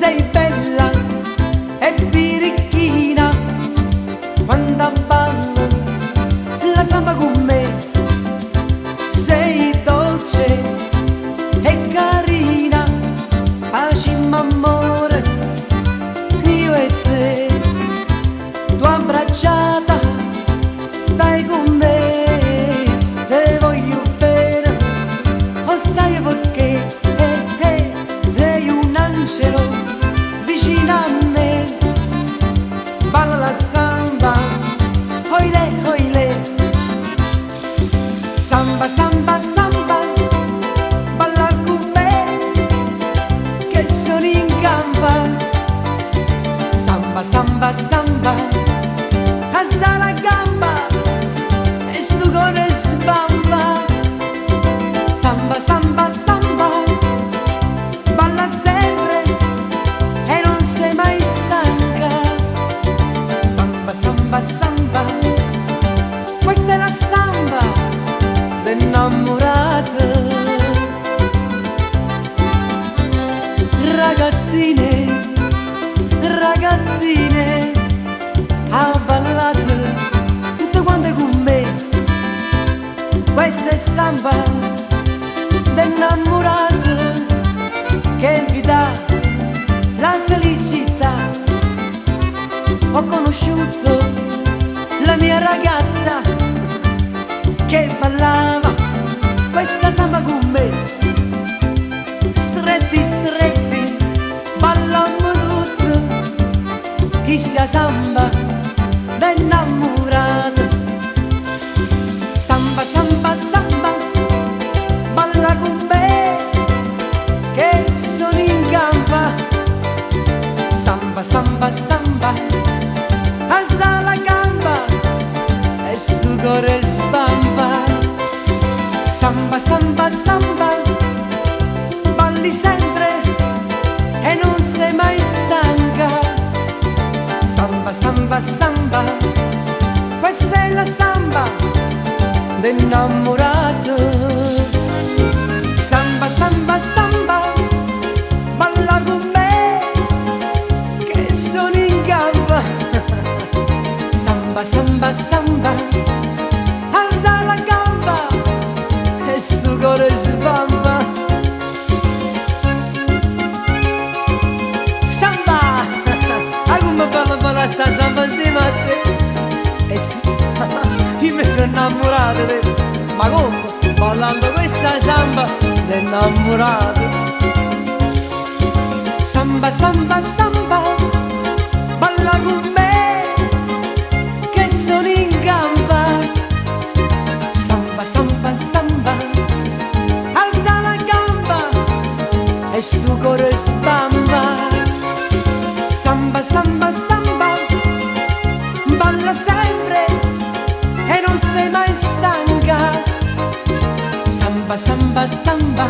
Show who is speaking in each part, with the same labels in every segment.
Speaker 1: sei bella e birichina quando ballo la samba con me. Sei dolce e carina, facciamo amore io e te. Tu abbracciata stai con me, te voglio bene, o sai perché sei un angelo vicino a me. Balla la samba, oilè, oilè. Samba, samba, samba, balla con me, che sono in gamba. Samba, samba, samba, alza la gamba e su cuore sbamba. Samba, samba, samba, balla sempre e non sei mai stanca. Samba, samba, samba, questa è la samba dell'innamorato. Ragazzine, ragazzine, a ballate tutte quante con me. Questa è samba dell'innamorato che vi dà la felicità. Ho conosciuto la mia ragazza che ballava questa samba con me. Stretti, stretti, ballammo tutto, chi sia samba dell'innamorato. Samba, samba, samba, balla con me, che sono in gamba. Samba, samba, samba, alza la gamba e su cuore sbamba. Samba, samba, samba, balli sempre e non sei mai stanca. Samba, samba, samba, questa è la samba dell'innamorato. Samba, samba, samba, balla con me, che sono in gamba. Samba, samba, samba, alza la gamba e su cuore sbamba. Samba, come balla balla sta samba insieme a te. Eh sì, io mi sono innamorato di te. Ma come? Ballando questa samba dell'innamorato. Samba, samba, samba, balla con me, che sono in gamba. Samba, samba, samba, alza la gamba e su cuore sbamba. Samba, samba, samba, balla sempre e non sei mai stanca. Samba, samba, samba,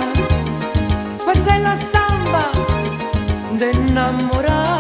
Speaker 1: questa è la samba dell'innamorato.